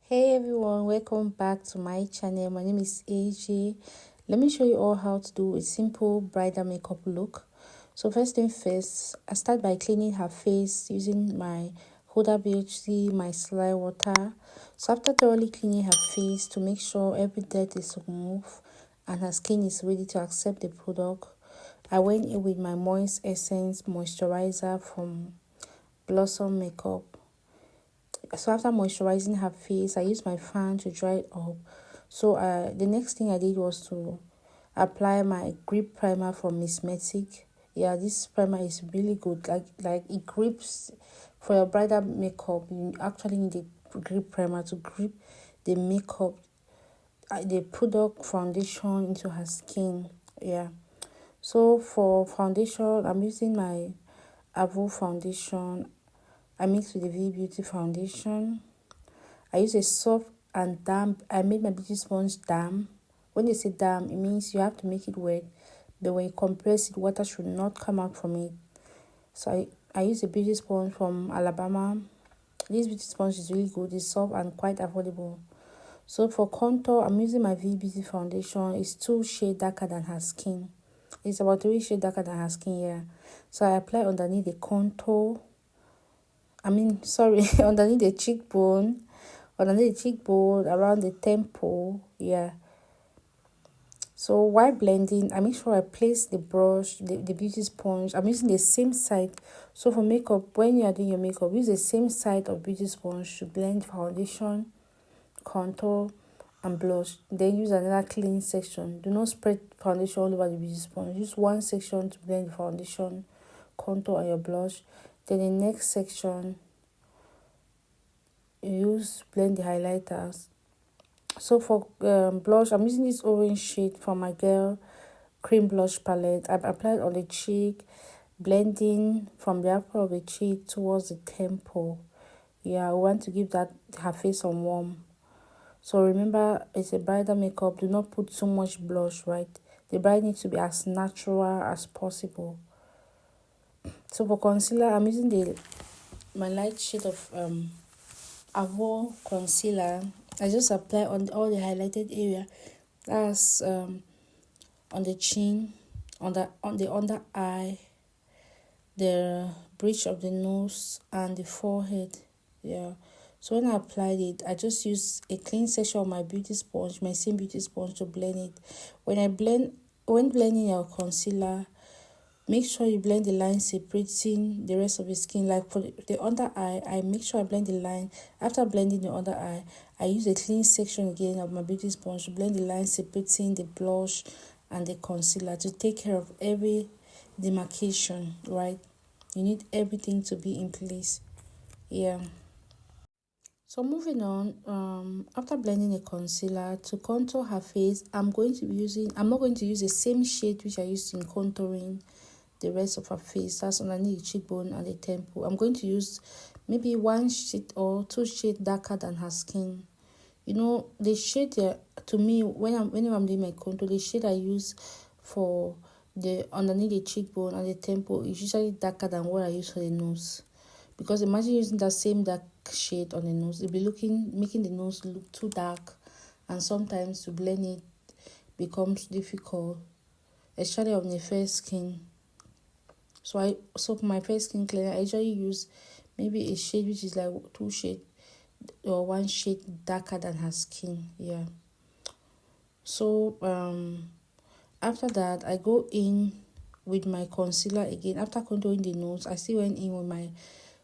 Hey everyone, welcome back to my channel. My name is AJ. Let me show you all how to do a simple bridal makeup look. So first thing first, I start by cleaning her face using my Huda Beauty, my slime water. So after thoroughly cleaning her face to make sure every dirt is removed and her skin is ready to accept the product, I went in with my Moist Essence moisturizer from Blossom Makeup. So after moisturizing her face, I used my fan to dry it up. So the next thing I did was to apply my grip primer from Miss Metic. Yeah, this primer is really good. Like it grips for your bridal makeup. You actually need a grip primer to grip the makeup, the product foundation into her skin. Yeah. So for foundation, I'm using my Avo foundation. I mix with the V Beauty foundation. I use a soft and damp. I made my beauty sponge damp. When they say damp, it means you have to make it wet. But when you compress it, water should not come out from it. So I use a beauty sponge from Alabama. This beauty sponge is really good. It's soft and quite affordable. So for contour, I'm using my V Beauty foundation. It's 2 shades darker than her skin. It's about 3 shades darker than her skin, yeah. So I apply underneath the contour. Underneath the cheekbone, around the temple, yeah. So while blending, I make sure I place the brush, the beauty sponge. I'm using the same side. So for makeup, when you are doing your makeup, use the same side of beauty sponge to blend foundation, contour, and blush. Then use another clean section. Do not spread foundation all over the beauty sponge. Use one section to blend the foundation, contour, and your blush. Then the next section, blend the highlighters. So for blush, I'm using this orange shade from my girl cream blush palette. I've applied on the cheek, blending from the upper of the cheek towards the temple. Yeah, I want to give that her face some warmth. So remember, it's a bridal makeup. Do not put too much blush, right? The bride needs to be as natural as possible. So for concealer, I'm using my light shade of Avo concealer. I just apply on all the highlighted area. That's on the chin, on the under eye, the bridge of the nose, and the forehead. Yeah. So when I applied it, I just use a clean section of my beauty sponge, my same beauty sponge, to blend it. When blending your concealer, make sure you blend the line separating the rest of the skin. Like for the under eye, I make sure I blend the line. After blending the under eye, I use a clean section again of my beauty sponge to blend the line separating the blush and the concealer to take care of every demarcation, right? You need everything to be in place. Yeah. So moving on, after blending the concealer to contour her face, I'm not going to use the same shade which I used in contouring the rest of her face. That's underneath the cheekbone and the temple. I'm going to use maybe 1 shade or 2 shades darker than her skin. You know, the shade to me, whenever I'm doing my contour, the shade I use for the underneath the cheekbone and the temple is usually darker than what I use for the nose. Because imagine using that same dark shade on the nose, it'll be making the nose look too dark, and sometimes to blend it becomes difficult, especially on the fair skin. So for my fair skin cleaner, I usually use maybe a shade which is like 2 shades or 1 shade darker than her skin. Yeah. So after that, I go in with my concealer again. After contouring the nose, I still went in with my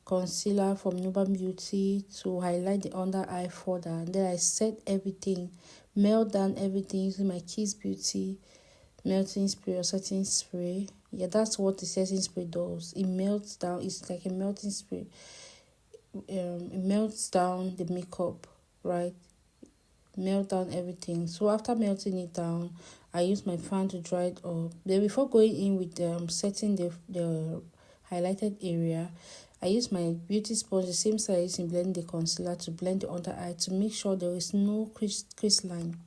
concealer from Nuban Beauty to highlight the under eye further. And then I set everything, melt down everything using my Kiss Beauty melting spray or setting spray. Yeah, that's what the setting spray does. It melts down. It's like a melting spray. It melts down the makeup, right? Melt down everything. So after melting it down, I use my fan to dry it up. Then before going in with setting the highlighted area, I use my beauty sponge, the same size in blending the concealer, to blend the under eye to make sure there is no crease line.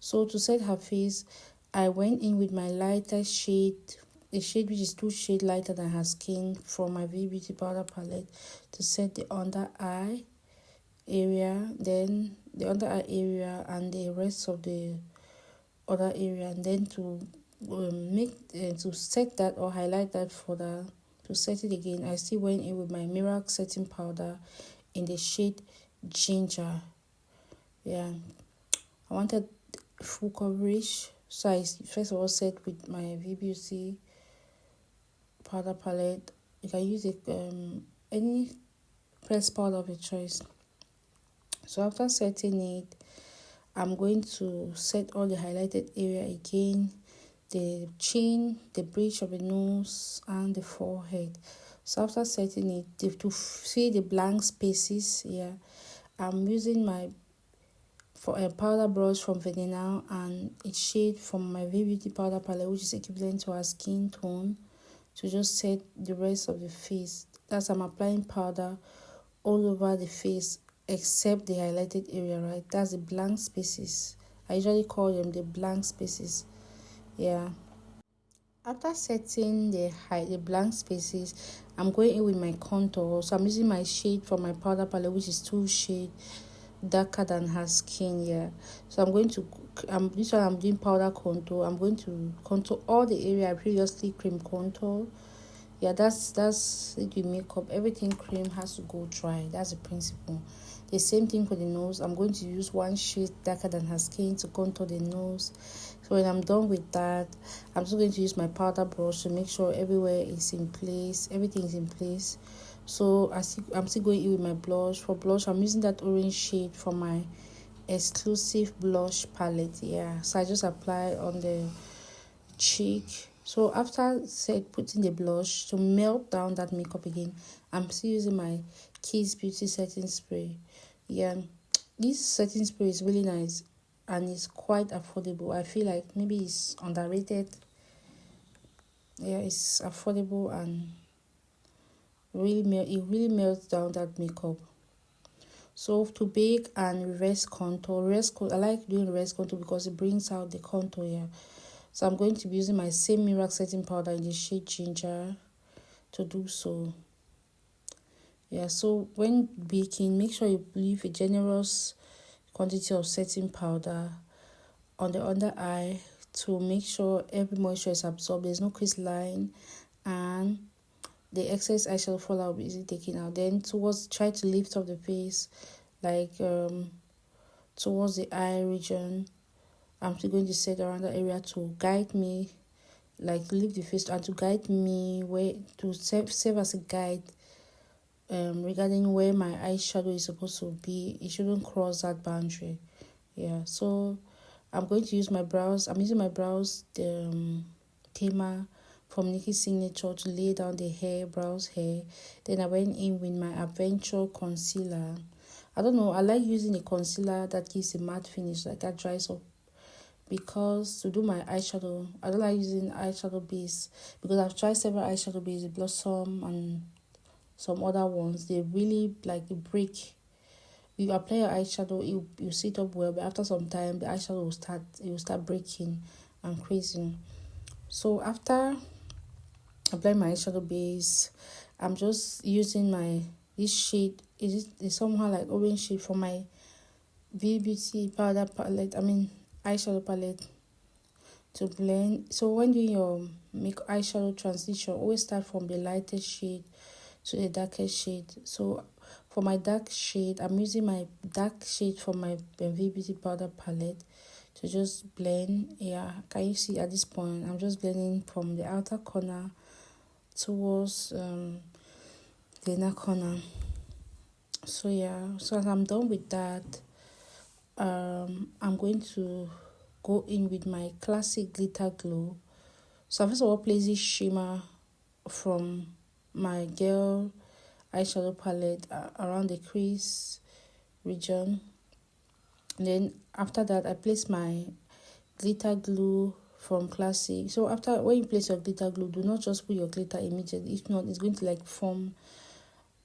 So to set her face, I went in with my lighter shade, a shade which is 2 shades lighter than her skin, from my V Beauty powder palette to set the under eye area. Then the under eye area and the rest of the other area, and then to to set that or highlight that further. To set it again, I still went in with my Miracle setting powder in the shade Ginger. Yeah, I wanted full coverage, so I first of all set with my VBC powder palette. You can use any pressed powder of your choice. So after setting it, I'm going to set all the highlighted area again, the chin, the bridge of the nose, and the forehead. So after setting it, to see the blank spaces, I'm using my for a powder brush from Vanilla and a shade from my V-Beauty powder palette, which is equivalent to our skin tone, to just set the rest of the face. That's I'm applying powder all over the face except the highlighted area, right? That's the blank spaces. I usually call them the blank spaces. Yeah. After setting the blank spaces, I'm going in with my contour. So I'm using my shade from my powder palette, which is 2 shade darker than her skin. Yeah. So this one I'm doing powder contour. I'm going to contour all the area I previously cream contour. Yeah, that's it with makeup. Everything cream has to go dry. That's the principle. The same thing for the nose. I'm going to use 1 shade darker than her skin to contour the nose. So when I'm done with that, I'm just going to use my powder brush to make sure everywhere is in place. Everything is in place. So I'm still going in with my blush. For blush, I'm using that orange shade from my exclusive blush palette. Yeah, so I just apply on the cheek. So after putting the blush to melt down that makeup again, I'm still using my Kiss Beauty setting spray. Yeah, this setting spray is really nice and it's quite affordable. I feel like maybe it's underrated. Yeah, it's affordable and it really melts down that makeup. So to bake and reverse contour, I like doing reverse contour because it brings out the contour here. So I'm going to be using my same Miracle setting powder in the shade Ginger to do so. Yeah, so when baking, make sure you leave a generous quantity of setting powder on the under eye to make sure every moisture is absorbed. There's no crease line and the excess eyeshadow fallout will be easily taken out. Then try to lift up the face, like towards the eye region. I'm still going to set around that area to guide me, like leave the face and to guide me where to serve as a guide regarding where my eyeshadow is supposed to be. It shouldn't cross that boundary. Yeah, so I'm going to use my brows. I'm using my brows tamer from Nikki's Signature to lay down the brows hair. Then I went in with my Adventure concealer. I don't know, I like using a concealer that gives a matte finish, like that dries up. Because to do my eyeshadow, I don't like using eyeshadow base because I've tried several eyeshadow base, Blossom and some other ones. They really like the break. You apply your eyeshadow, you sit up well, but after some time the eyeshadow will start breaking and creasing. So after applying my eyeshadow base, I'm just using this shade. It's somehow like orange shade from my V-Beauty powder palette. Eyeshadow palette to blend. So when doing your make eyeshadow transition, always start from the lightest shade to the darkest shade. So for my dark shade, I'm using my dark shade from my V-Beauty powder palette to just blend. Yeah, can you see at this point I'm just blending from the outer corner towards the inner corner. So yeah, so as I'm done with that, I'm going to go in with my classic glitter glow. So I first of all place this shimmer from my girl eyeshadow palette around the crease region. And then after that, I place my glitter glue from classic. So when you place your glitter glue, do not just put your glitter immediately. If not, it's going to like form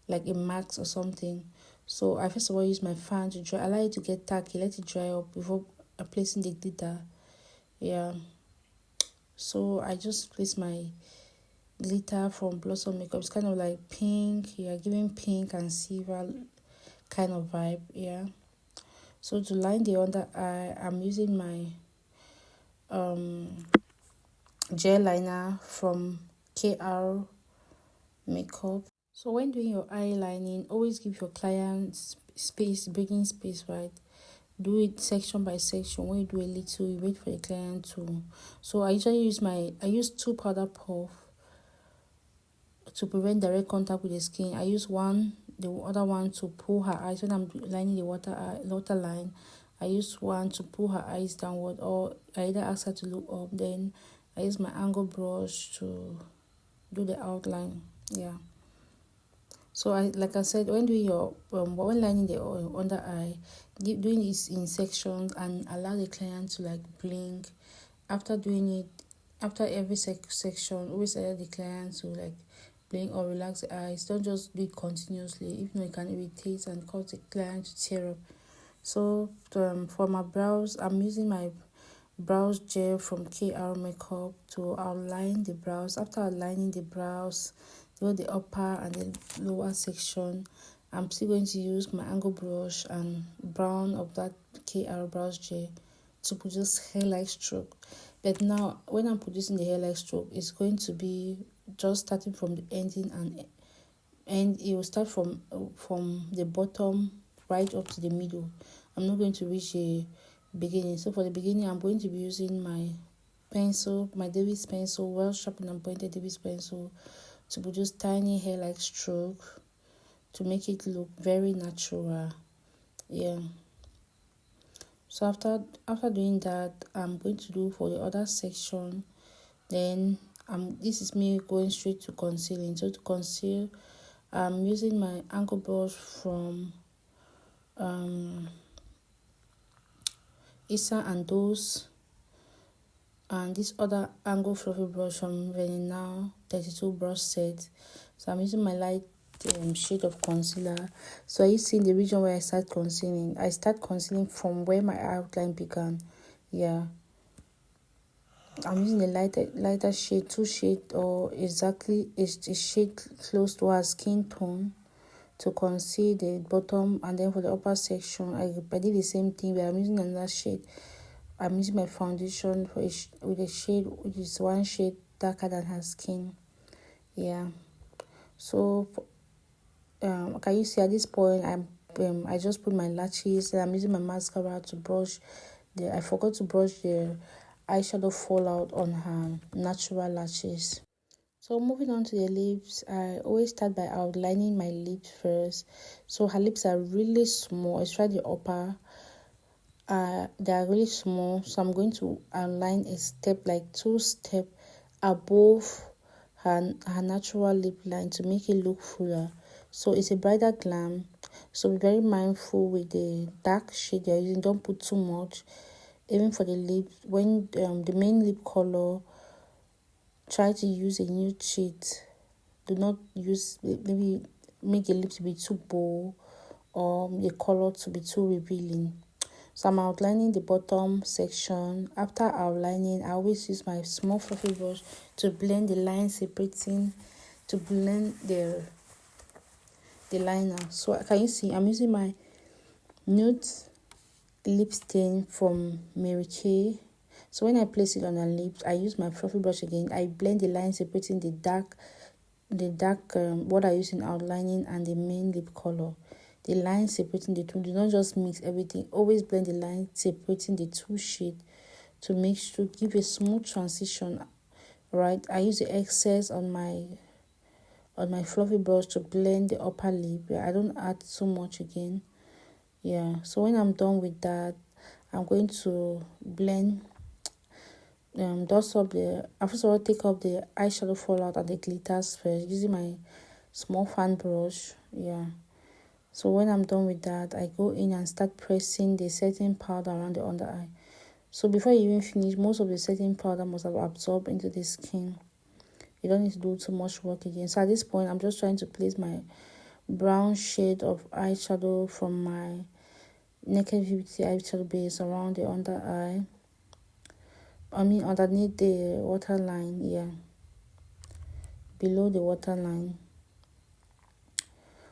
like a max or something. So I first of all use my fan to dry. I like it to get tacky, let it dry up before placing the glitter. Yeah. So I just place my glitter from Blossom Makeup. It's kind of like pink. Yeah, giving pink and silver kind of vibe. Yeah. So to line the under eye, I'm using my gel liner from KR Makeup. So when doing your eyelining, always give your client space, breathing space, right? Do it section by section. When you do a little, you wait for the client to. So I usually use two powder puff to prevent direct contact with the skin. I use the other one to pull her eyes when I'm lining the water line. I use one to pull her eyes downward, or I either ask her to look up. Then I use my angle brush to do the outline. Yeah. So like I said, when doing your when lining the under eye, doing this in sections and allow the client to like blink. After doing it, after every section, always allow the client to like blink or relax the eyes. Don't just do it continuously. If not, it can irritate and cause the client to tear up. So for my brows, I'm using my brows gel from KR Makeup to outline the brows. After outlining the brows, the upper and the lower section, I'm still going to use my angle brush and brown of that KR brows gel to produce hair-like stroke. But now, when I'm producing the hair-like stroke, it's going to be just starting from the ending, and it will start from the bottom right up to the middle. I'm not going to reach the beginning. So for the beginning, I'm going to be using my pencil, my David's pencil, well sharpened and pointed David's pencil, to produce tiny hair-like stroke to make it look very natural. Yeah. So after doing that, I'm going to do for the other section. Then this is me going straight to concealing. So to conceal, I'm using my angle brush from Issa and Dose, and this other angle fluffy brush from Venina 32 brush set. So I'm using my light shade of concealer. So you see in the region where I start concealing from where my outline began. Yeah, I'm using the lighter shade, 2 shade, or exactly a shade close to our skin tone, to conceal the bottom. And then for the upper section, I did the same thing, but I'm using another shade. I'm using my foundation with a shade which is 1 shade darker than her skin. Yeah. So can you see at this point I just put my lashes, and I'm using my mascara to brush I forgot to brush the eyeshadow fallout on her natural lashes. So moving on to the lips, I always start by outlining my lips first. So her lips are really small, especially the upper. They are really small, so I'm going to outline a step, like 2 steps above her natural lip line, to make it look fuller. So it's a bridal glam, so be very mindful with the dark shade you're using. Don't put too much. Even for the lips, when the main lip color, try to use a nude shade. Do not use, maybe make the lips to be too bold or the color to be too revealing. So I'm outlining the bottom section. After outlining, I always use my small fluffy brush to blend the line separating, to blend the liner. So can you see I'm using my nude lip stain from Mary Kay. So when I place it on her lips, I use my fluffy brush again. I blend the line separating the dark what I use in outlining and the main lip color. The line separating the two. Do not just mix everything. Always blend the line separating the 2 shades to give a smooth transition. Right, I use the excess on my fluffy brush to blend the upper lip. I don't add too much again. Yeah, so when I'm done with that, I'm going to blend dust up first of all, take up the eyeshadow fallout and the glitters first using my small fan brush. Yeah, so when I'm done with that, I go in and start pressing the setting powder around the under eye. So before you even finish, most of the setting powder must have absorbed into the skin. You don't need to do too much work again. So at this point, I'm just trying to place my brown shade of eyeshadow from my Naked Beauty eyeshadow base around the under eye. Underneath the waterline, yeah, below the waterline.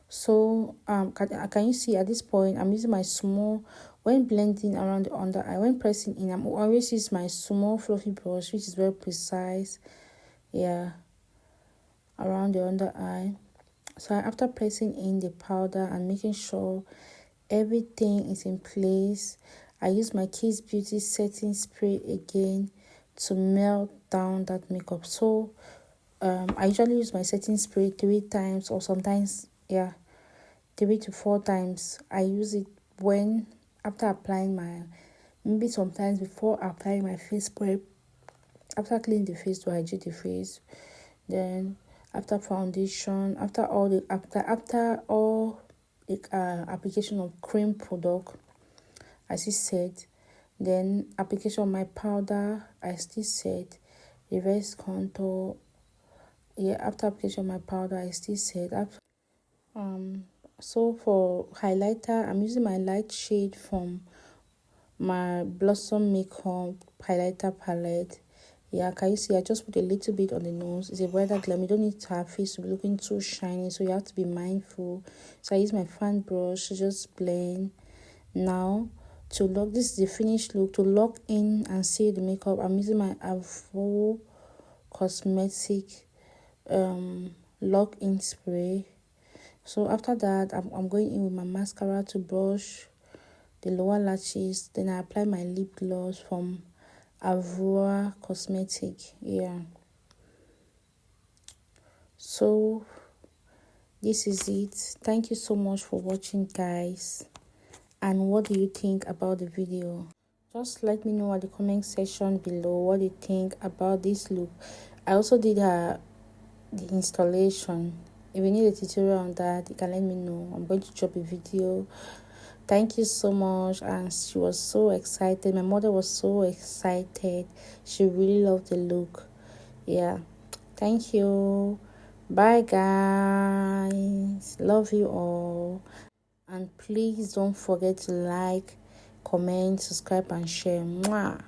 So can you see at this point I'm using my small, when blending around the under eye, when pressing in, I'm always use my small fluffy brush, which is very precise, yeah, around the under eye. So after pressing in the powder and making sure everything is in place, I use my Kiss Beauty setting spray again to melt down that makeup. So I usually use my setting spray 3 times, or sometimes 3 to 4 times. I use it when after applying my, maybe sometimes before applying my face spray, after cleaning the face to hydrate the face, then after foundation, after all the application of cream product, I still set. Then application of my powder, I still set. Reverse contour, after application of my powder, I still set. So for highlighter, I'm using my light shade from my Blossom Makeup highlighter palette. Yeah, can you see I just put a little bit on the nose. It's a brighter glam. You don't need to have face to be looking too shiny, so you have to be mindful. So I use my fan brush to just blend. Now to lock, this is the finished look. To lock in and seal the makeup, I'm using my Avon cosmetic lock in spray. So after that, I'm going in with my mascara to brush the lower lashes. Then I apply my lip gloss from Avon cosmetic. Yeah, so this is it. Thank you so much for watching, guys. And what do you think about the video? Just let me know at the comment section below what you think about this look. I also did the installation. If you need a tutorial on that, you can let me know. I'm going to drop a video. Thank you so much. And she was so excited. My mother was so excited. She really loved the look. Yeah, thank you. Bye, guys. Love you all. And please don't forget to like, comment, subscribe, and share. Mwah.